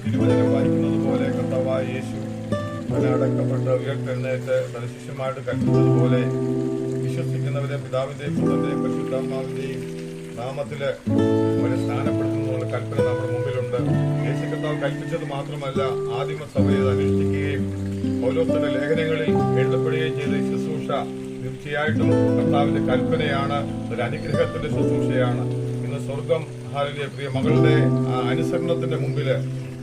തിരുവചനം വായിക്കുന്നത് പോലെ കർത്താവായ യേശു അടക്കപ്പെട്ട് ഉയർത്തെഴുന്നേറ്റ് തന്റെ ശിഷ്യന്മാരോട് കൽപ്പിച്ചതുപോലെ വിശ്വസിക്കുന്നവരെ പിതാവിന്റെയും പുത്രന്റെയും പരിശുദ്ധാത്മാവിന്റെയും നാമത്തില് അവരെ സ്നാനപ്പെടുത്തുന്നുള്ള കൽപ്പന നമ്മുടെ മുമ്പിലുണ്ട്. യേശു കർത്താവ് കൽപ്പിച്ചത് മാത്രമല്ല, ആദിമസഭയെ അനുഷ്ഠിക്കുകയും പൗലോസിന്റെ ലേഖനങ്ങളിൽ എഴുതപ്പെടുകയും ചെയ്ത ഈ ശുശ്രൂഷ തീർച്ചയായിട്ടും കർത്താവിന്റെ കൽപ്പനയാണ്, ഒരു അനുഗ്രഹത്തിന്റെ ശുശ്രൂഷയാണ്. ഇന്ന് സ്വർഗം ഹാലലിയ പ്രിയ മകളുടെ അനുസരണത്തിന്റെ മുമ്പില്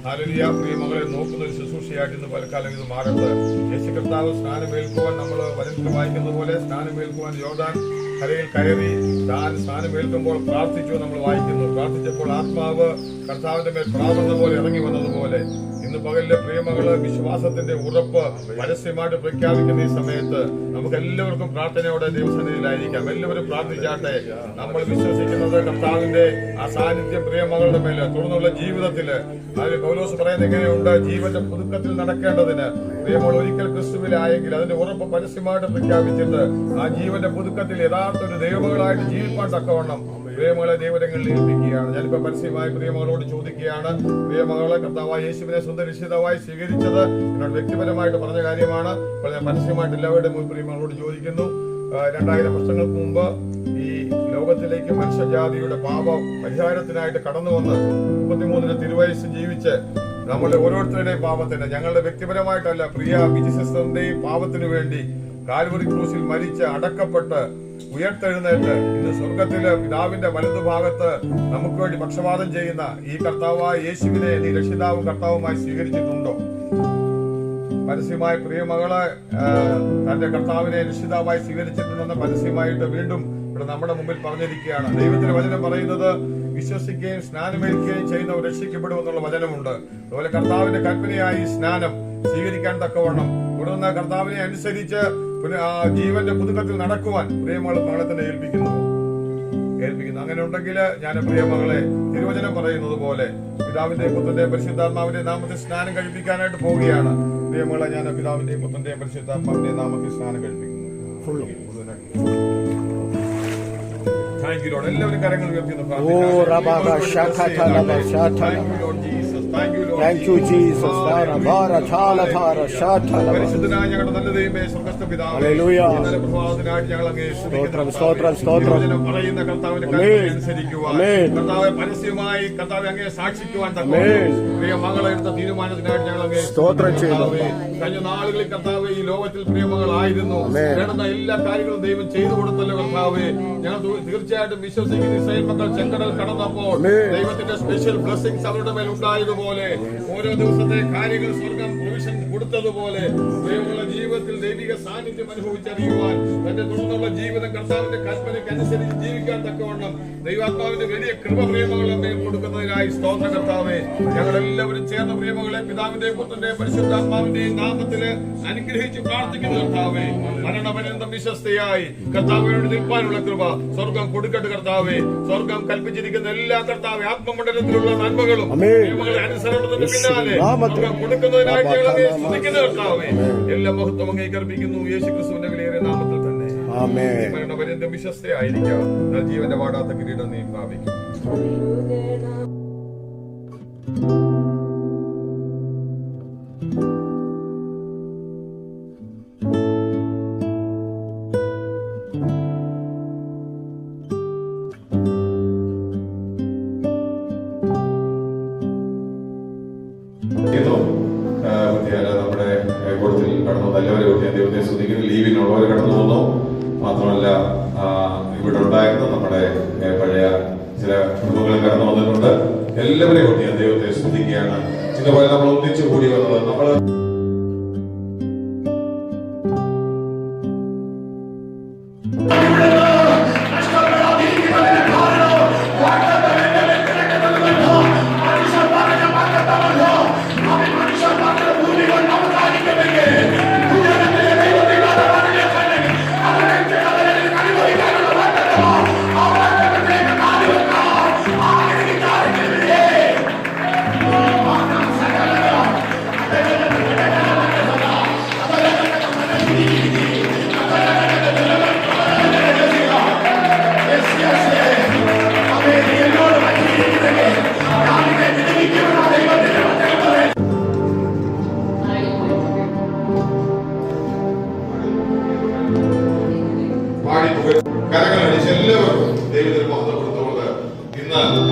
ഹാലലിയ പ്രിയ മകളെ നോക്കുന്ന ഒരു ശുശ്രൂഷയായിട്ട് ഇന്ന് പലക്കാലം ഇത് മാറുന്നത്. യേശു കർത്താവ് സ്നാനമേൽക്കുവാൻ നമ്മൾ വചനത്തിൽ വായിക്കുന്ന പോലെ സ്നാനമേൽക്കുവാൻ യോർദാൻ കരയിൽ കയറി താൻ സ്നാനമേൽക്കുമ്പോൾ പ്രാർത്ഥിച്ചു നമ്മൾ വായിക്കുന്നു. പ്രാർത്ഥിച്ചപ്പോൾ ആത്മാവ് കർത്താവിന്റെ മേൽ പ്രാർത്ഥന പോലെ ഇറങ്ങി വന്നതുപോലെ ഇന്ന് പകലിലെ പ്രിയമകള് വിശ്വാസത്തിന്റെ ഉറപ്പ് പരസ്യമായിട്ട് പ്രഖ്യാപിക്കുന്ന ഈ സമയത്ത് നമുക്ക് എല്ലാവർക്കും പ്രാർത്ഥനയോടെ ദൈവസന്നിധിയിലായിരിക്കാം. എല്ലാവരും പ്രാർത്ഥിച്ചാട്ടെ. നമ്മൾ വിശ്വസിക്കുന്നത് കർത്താവിന്റെ ആ സാന്നിധ്യം പ്രിയമകളുടെ മേല് തുടർന്നുള്ള ജീവിതത്തില് പൗലോസ് പറയുന്നത് എങ്ങനെയുണ്ട്, ജീവന്റെ പുതുക്കത്തിൽ നടക്കേണ്ടതിന് പ്രിയമകൾ ഒരിക്കൽ ക്രിസ്തുവിലായെങ്കിൽ അതിന്റെ ഉറപ്പ് പരസ്യമായിട്ട് പ്രഖ്യാപിച്ചിട്ട് ആ ജീവന്റെ പുതുക്കത്തിൽ യഥാർത്ഥ ഒരു ദൈവമകളായിട്ട് ജീവിക്കാൻ തക്കവണ്ണം പ്രിയമകളെ ദൈവരങ്ങളിൽ ഏൽപ്പിക്കുകയാണ്. ഞാനിപ്പോ പരസ്യമായി പ്രിയമകളോട് ചോദിക്കുകയാണ്, പ്രിയമകളെ കർത്താവായ യേശുവിനെ സ്വന്തം രക്ഷിതാവായി സ്വീകരിച്ചത് എന്നോട് വ്യക്തിപരമായിട്ട് പറഞ്ഞ കാര്യമാണ്. ഇപ്പോൾ ഞാൻ പരസ്യമായിട്ട് എല്ലാവരുടെയും മുൻ പ്രിയമകളോട് ചോദിക്കുന്നു. 2000 വർഷങ്ങൾക്ക് മുമ്പ് ഈ ലോകത്തിലേക്ക് മനുഷ്യജാതിയുടെ പാപ പരിഹാരത്തിനായിട്ട് കടന്നു വന്ന് 33 തിരുവയസ്സ് ജീവിച്ച് നമ്മളുടെ ഓരോരുത്തരുടെയും പാപത്തിന്, ഞങ്ങളുടെ വ്യക്തിപരമായിട്ടല്ല, പ്രിയ വിജി സിസ്റ്ററിന്റെയും പാപത്തിനു വേണ്ടി കാൽവറി ക്രൂശിൽ മരിച്ച് അടക്കപ്പെട്ട് ഉയർത്തെഴുന്നേറ്റ് ഇന്ന് സ്വർഗത്തില് പിതാവിന്റെ വലതുഭാഗത്ത് നമുക്ക് വേണ്ടി പക്ഷപാതം ചെയ്യുന്ന ഈ കർത്താവായ യേശുവിനെ നീ രക്ഷിതാവും കർത്താവുമായി സ്വീകരിച്ചിട്ടുണ്ടോ? പരസ്യമായി പ്രിയമകളെ തന്റെ കർത്താവിനെ രക്ഷിതാവായി സ്വീകരിച്ചിട്ടുണ്ടെന്ന് പരസ്യമായിട്ട് വീണ്ടും ഇവിടെ നമ്മുടെ മുമ്പിൽ പറഞ്ഞിരിക്കുകയാണ്. ദൈവത്തിന്റെ വചനം പറയുന്നത് വിശ്വസിക്കുകയും സ്നാനമേൽക്കുകയും ചെയ്യുന്നവർ രക്ഷിക്കപ്പെടുമെന്നുള്ള വചനമുണ്ട്. അതുപോലെ കർത്താവിന്റെ കൽപ്പനയായി സ്നാനം സ്വീകരിക്കാൻ തക്കവണ്ണം തുടർന്ന് കർത്താവിനെ അനുസരിച്ച് ജീവന്റെ പുതുക്കത്തിൽ നടക്കുവാൻ പ്രിയമകളെ മകളെ തന്നെ ഏൽപ്പിക്കുന്നു. അങ്ങനെ ഉണ്ടെങ്കിൽ ഞാൻ പ്രിയമകളെ തിരുവചനം പറയുന്നത് പോലെ പിതാവിന്റെയും പുത്രന്റെയും പരിശുദ്ധാത്മാവിന്റെ നാമത്തിൽ സ്നാനം കഴിപ്പിക്കാനായിട്ട് പോവുകയാണ്. പ്രിയമകളെ ഞാൻ പിതാവിന്റെയും പുത്രന്റെയും പരിശുദ്ധാത്മാവിന്റെ നാമത്തിൽ സ്നാനം കഴിപ്പിക്കുന്നു. Thank you Lord. എല്ലാവരും കരങ്ങൾ ഉയർത്തുന്നു. Thank you, Jesus. പരിശുദ്ധനായ ഞങ്ങളുടെ നല്ല ദൈവമേ, സ്വർഗ്ഗസ്ഥ പിതാവേ, ഇന്നലെ പ്രഭാതത്തിനായിട്ട് ഞങ്ങൾ അങ്ങേ സ്തുതിക്കുന്നു. പറയുന്ന കർത്താവിന്റെ കൽപ്പന അനുസരിക്കുവാൻ, കർത്താവെ പരസ്യമായി കർത്താവെ അങ്ങേ സാക്ഷിക്കുവാൻ പ്രിയ മകളെ എടുത്ത തീരുമാനത്തിനായിട്ട് ഞങ്ങൾ അങ്ങേ സ്തോത്രം ചെയ്യുന്നു. കഴിഞ്ഞ നാളുകളിൽ കർത്താവെ ഈ ലോകത്തിൽ പ്രിയമകളായിരുന്നു, വേണ്ടുന്ന എല്ലാ കാര്യങ്ങളും ദൈവം ചെയ്തു കൊടുത്തല്ലോ കർത്താവെ. ഞങ്ങൾ തീർച്ചയായിട്ടും വിശ്വസിക്കുന്ന ഇസ്രായേൽ മക്കൾ ചെങ്കടൽ കടന്നപ്പോൾ ദൈവത്തിന്റെ സ്പെഷ്യൽ ബ്ലെസ്സിങ്സ് അവരുടെ മേൽ ഉണ്ടായതുപോലെ ഓരോ ദിവസത്തെ കാര്യങ്ങൾ സ്വർഗം പ്രൊവിഷൻ കൊടുത്തതുപോലെ ദൈവമുള്ള ജീവിതത്തിൽ ദൈവിക സാന്നിധ്യം അനുഭവിച്ചറിയുവാൻ തന്റെ തുടർന്നുള്ള ജീവിതം കർത്താവിന്റെ കൽപ്പനയ്ക്ക് അനുസരിച്ച് ജീവിക്കാൻ തക്കവണ്ണം ദൈവാത്മാവിന്റെ വലിയ കൃപ പ്രിയമകളെ മേൽ കൊടുക്കുന്നതിനായി സ്തോത്ര കർത്താവെ. ഞങ്ങളെല്ലാവരും ചേർന്ന പ്രിയമകളെ പിതാവിന്റെയും പുത്രന്റെയും പരിശുദ്ധാത്മാവിന്റെയും നാമത്തില് അനുഗ്രഹിച്ച് പ്രാർത്ഥിക്കുന്ന കർത്താവെ. മരണപര്യന്തം വിശ്വസ്തയായി കർത്താവിനോട് നിൽപ്പാനുള്ള കൃപ സ്വർഗം കൊടുക്കട്ടെ കർത്താവെ. സ്വർഗം കൽപ്പിച്ചിരിക്കുന്ന എല്ലാ കർത്താവെ ആത്മമണ്ഡലത്തിലുള്ള നന്മകളും അനുസരണത്തിന് പിന്നാലെ കൊടുക്കുന്നതിനായിട്ട് ഞങ്ങളെ സ്തുതിക്കുന്ന കർത്താവെ. എല്ലാ മഹത്വം അംഗീകരിക്കുന്നു യേശു ക്രിസ്തുവിന്റെ വിലയേറിയ നാമത്തിൽ തന്നെ. മരണപര്യന്തം വിശ്വസ്തയായിരിക്കാം. ജീവന്റെ വാടാത്ത കിരീടം നീ പ്രാപിക്കും. നമ്മുടെ കൂട്ടത്തിൽ കടന്നു എല്ലാവരും ദൈവത്തെ സ്തുതിക്കുന്നു. ലീവിനുള്ളവർ കടന്നു വന്നു. മാത്രമല്ല ഇവിടെ ഉണ്ടായിരുന്ന നമ്മുടെ പഴയ ചില കുടുംബങ്ങൾ കടന്നു വന്നിട്ടുണ്ട്. എല്ലാവരെയും ഞാൻ ദൈവത്തെ സ്തുതിക്കുകയാണ്. ഇതുപോലെ നമ്മൾ ഒന്നിച്ചു കൂടി വന്നത് നമ്മൾ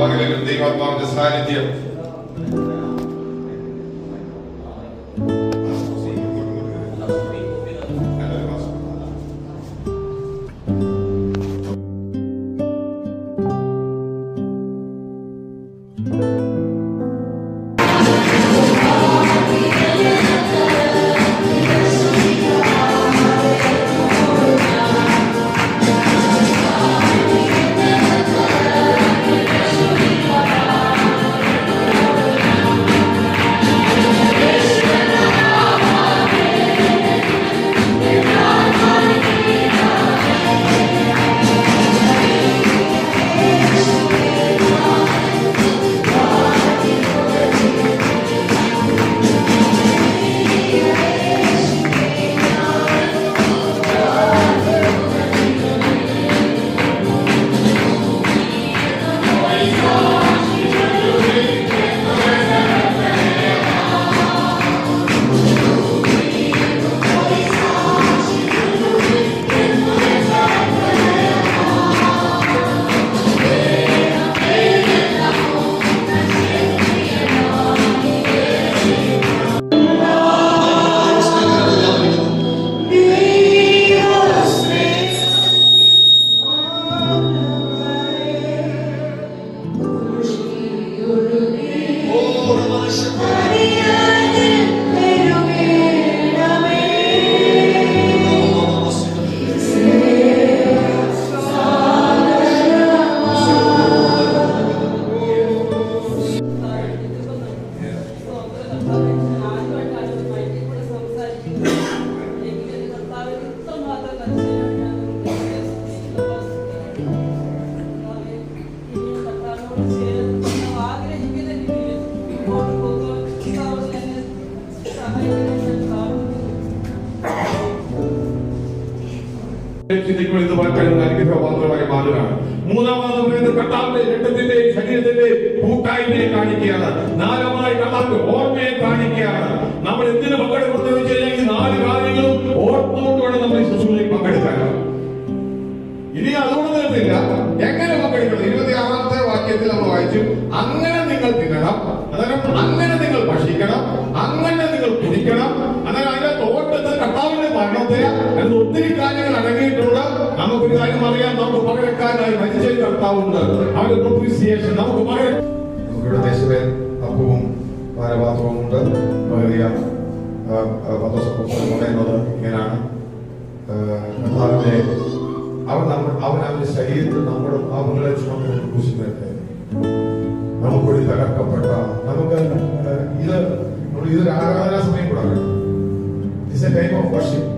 പകലും ദൈവാത്മാവിന്റെ സാന്നിധ്യം മാറുകയാണ്. മൂന്നാമത് പറയുന്നത് കർത്താവിന്റെ രക്തത്തിന്റെ ശരീരത്തിന്റെ കൂട്ടായ്മയെ കാണിക്കുകയാണ്. നാലാമതായി കർത്താവിന്റെ ഓർമ്മയെ കാണിക്കുകയാണ്. നമ്മൾ എന്തിനു പങ്കെടുക്കുന്നു വെച്ച് കഴിഞ്ഞാൽ ഈ 4 കാര്യങ്ങളും ഓർത്തുകൊണ്ട് വേണം നമ്മൾ ഈ ശുശ്രൂഷയിൽ പങ്കെടുക്കാൻ. ഇനി അതുകൊണ്ട് തീർന്നില്ല, എങ്ങനെ പങ്കെടുക്കണം? 26-ാമത്തെ വാക്യത്തിൽ നമ്മൾ വായിച്ചു, അങ്ങനെ നിങ്ങൾ തിന്നണം, അന്നേരം അങ്ങനെ നിങ്ങൾ ഭക്ഷിക്കണം, അങ്ങനെ നിങ്ങൾ കുടിക്കണം. അന്നേരം അതിന്റെ തോട്ടത്തിൽ കർത്താവിന്റെ മരണത്തെ എന്ന് ഒത്തിരി കാര്യങ്ങൾ അടങ്ങിയിട്ടുണ്ട്. നമുക്കൊരു കാര്യം അറിയാം, നമുക്ക് പകരക്കാരായി മരിച്ച കർത്താവുണ്ട്. അവരുടെ പ്രൊപ്പീസിയേഷൻ നമുക്ക് പകരം. നമുക്കിവിടെ ദേശമേ അപ്പവും ഭാരപാത്രവും ഉണ്ട്. അറിയാം, പറയുന്നത് ഇങ്ങനെയാണ്, കർത്താവിന്റെ അവന്റെ ശരീരത്തിൽ നമ്മുടെ പാപങ്ങളെ ചുമന്ന് ക്രൂശിലേക്ക് നമുക്കൊരു തകർക്കപ്പെട്ട നമുക്ക് ഇതൊരു ആരാധനാ സമയം കൂടാണ്. It's A time of worship.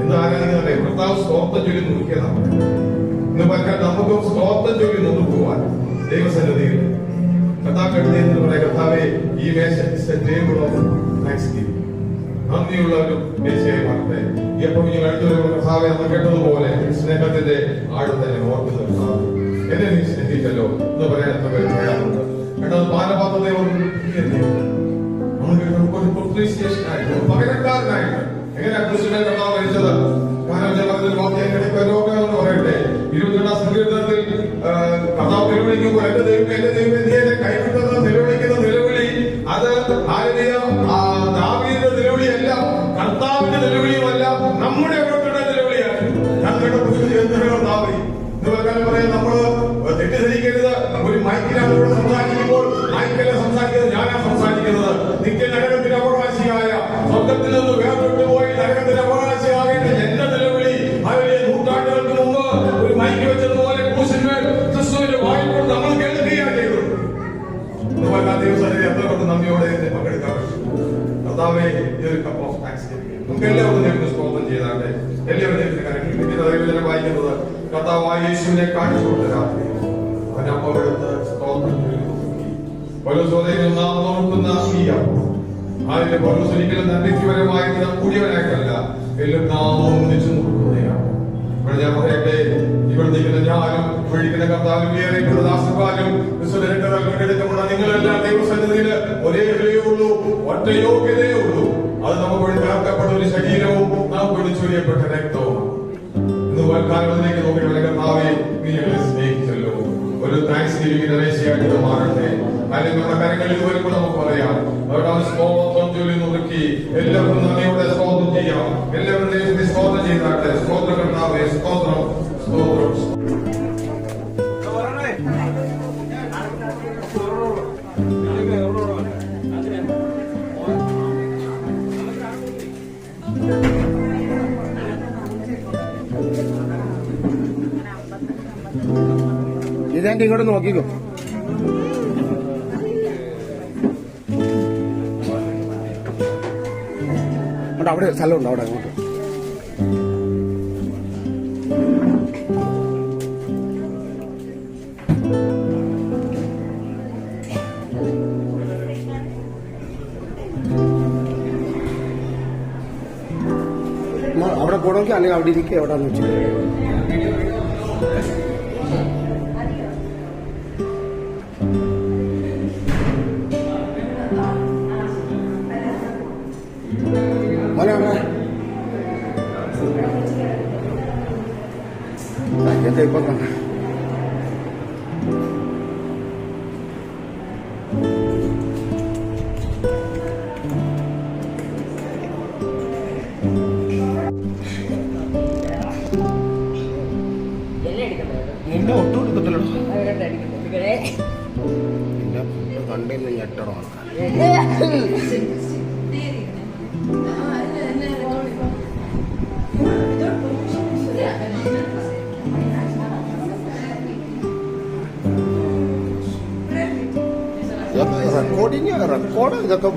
എന്ന് ആരാധിക്കുന്നതല്ലേ കർത്താവ് സ്തോത്രം ചൊല്ലി നോക്കിയതാണ്. ഇന്ന് പറ്റാൻ നമുക്ക് സ്തോത്രം ചൊല്ലി നോക്കുവാൻ ദൈവസന്നിധിയിൽ കർത്താവ് എന്ന് പറയാം, കർത്താവെ ഈ മേശ ടേബിൾ ഓഫ് താങ്ക്സ്ഗിവിംഗ്, നന്ദിയുള്ള ഒരു മേശയായി മാറട്ടെ. എപ്പോൾ ഇനി അടുത്തൊരു കർത്താവെ നമ്മൾ കേട്ടതുപോലെ സ്നേഹത്തിന്റെ ആഴത്തെ ഓർക്കുന്ന കർത്താവ് എന്നെ നീ സ്നേഹിച്ചല്ലോ എന്ന് പറയാൻ പറയാറുണ്ട്. കേട്ടത് പാനപാത്രത്തെ നമുക്കൊരു പ്രൊപ്പീസിയേഷനായിട്ട്, പകരക്കാരനായിട്ട് എങ്ങനെ ക്രിസ്തുവിനെ കർത്താവ് മരിച്ചത്? ലോകം പറയട്ടെ, 22-ാം സങ്കീർത്തനത്തിൽ കർത്താവ് നിലവിളിക്കുമ്പോൾ എന്റെ ദൈവമേ നീ എന്നെ കൈവിട്ടത് നിലവിളിക്കുന്ന നിലവിളി അത് ദാവീദിന്റെ നിലവിളിയല്ല, കർത്താവിന്റെ നിലവിളിയുമല്ല, നമ്മുടെ ഓരോരുത്തരുടെ നിലവിളിയാണ്. ഞാൻ കർത്താവ് പറയാൻ നമ്മള് തെറ്റിദ്ധരിക്കരുത്. ഒരു മൈക്കിലാണ് സംസാരിക്കുമ്പോൾ മൈക്കല്ല സംസാരിക്കുന്നത്, ഞാനാ സംസാരിക്കുന്നത്. നിത്യ നരകത്തിന്റെ അവകാശിയായ, സ്വർഗത്തിൽ നിന്ന് വേർപെട്ടു പോയി നരകത്തിന്റെ അവകാശിയാകേണ്ട എന്റെ നിലവിളി അതിലെ നൂറ്റാണ്ടുകൾക്ക് മുമ്പ് ഒരു മൈക്ക് വെച്ചതുപോലെ ക്രൂശിന്മേൽ ക്രിസ്തുവിന്റെ വായിക്കൊണ്ട് നമ്മൾ കേൾക്കുകയാണ് ചെയ്തത്. ദൈവസന്നിധി എത്ര കൊണ്ട് നന്ദിയോടെ പങ്കെടുക്കാൻ പറ്റും. കർത്താവേ, ഈ ഒരു കപ്പ് ഓഫ് താങ്ക്സ്ഗിവിംഗ് നമുക്ക് എല്ലാവരും ദൈവത്തിന് സ്തോത്രം ചെയ്താട്ടെ. എല്ലാവരും ദൈവത്തിന്റെ കാര്യങ്ങൾ വായിക്കുന്നത് കർത്താവായ യേശുവിനെ കാണിച്ചുകൊണ്ട് രാത്രി അവന്റെ അമ്മയെടുത്ത് സ്തോത്രം നോക്കുന്ന ഈ അമ്മ അതിന്റെ ഒരിക്കലും നന്ദിക്കുപരമായി കൂടിയവനായിട്ടല്ല, എല്ലാം നാമവും ഒന്നിച്ചു നോക്കുന്നതാണ്. ഇവിടെ ഞാൻ പറയട്ടെ, ഇവിടെ നിൽക്കുന്ന ഞാനും വിളിക്കുന്ന കർത്താവിനും ഏറെ ദാസന്മാരും എടുക്കപ്പെടുന്ന നിങ്ങളെല്ലാം ദൈവസന്നിധിയിൽ ഒരേ വിലയേ ഉള്ളൂ, ഒറ്റ യോഗ്യതയേ ഉള്ളൂ. അത് നമുക്ക് ചേർക്കപ്പെട്ട ഒരു ശരീരവും നമുക്ക് ചൊരിയപ്പെട്ട രക്തവും. ഇന്ന് കാലത്തിലേക്ക് നോക്കിയുള്ള കർത്താവെ നീ ഞങ്ങളെ സ്നേഹിച്ചല്ലോ. ഒരു താങ്ക്സ് ഗിവിംഗ് രമേശയായിട്ട് ഇത് മാറട്ടെ. അല്ലെങ്കിൽ നമ്മുടെ കരങ്ങളിൽ വരുമ്പോൾ നമുക്ക് പറയാം അവിടെ സ്തോത്രം ചൊല്ലി നുറുക്കി എല്ലാവരും നന്ദിയോടെ സ്തോത്രം ചെയ്യാം. എല്ലാവരും ദൈവത്തെ സ്തോത്രം ചെയ്താട്ടെ. സ്തോത്രം കർത്താവേ, സ്തോത്രം സ്തോത്രം. ഇതാൻ്റെ ഇങ്ങോട്ട് നോക്കിക്കോ. അവിടെ സ്ഥലമുണ്ട്, അവിടെ അങ്ങോട്ട്. അവിടെ പോകണമെങ്കിൽ അല്ലെങ്കിൽ അവിടെ ഇരിക്കുക. എവിടെയാന്ന് വെച്ചാൽ Gente, ipo kan. നിന്റെ ഒട്ടും എടുക്കത്തില്ലടോ. നിന്റെ കണ്ടിന്ന് ഞെട്ടടോ ആൾക്കാർ. റെക്കോർഡ് ഇതൊക്കെ